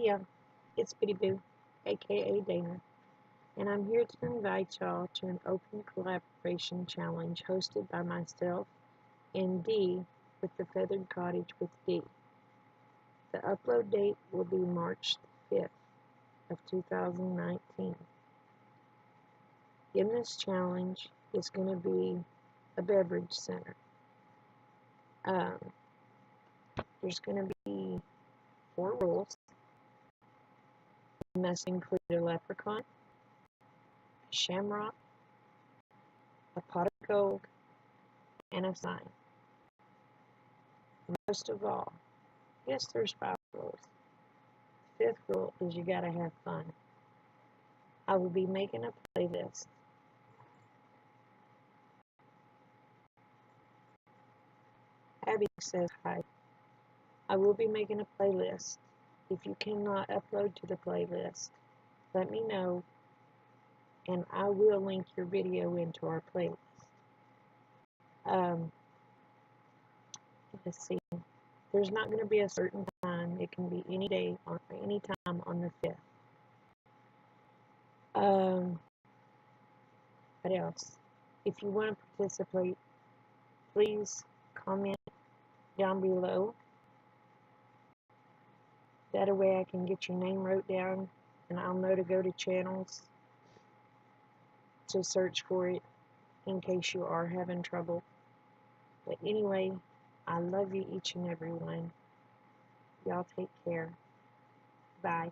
Hey, it's Bitty Boo, aka Dana, and I'm here to invite y'all to an open collaboration challenge hosted by myself and Dee with the Feathered Cottage with Dee. The upload date will be March 5th of 2019. In this challenge is going to be a beverage center. There's going to be 4 rules. It must include a leprechaun, a shamrock, a pot of gold, and a sign. Most of all, yes, there's 5 rules. The 5th rule is you gotta have fun. I will be making a playlist. Abby says hi. I will be making a playlist. If you cannot upload to the playlist, let me know and I will link your video into our playlist. Let's see. There's not going to be a certain time. It can be any day or any time on the 5th. What else? If you want to participate, please comment down below. That way I can get your name wrote down and I'll know to go to channels to search for it in case you are having trouble. But anyway, I love you each and every one. Y'all take care. Bye.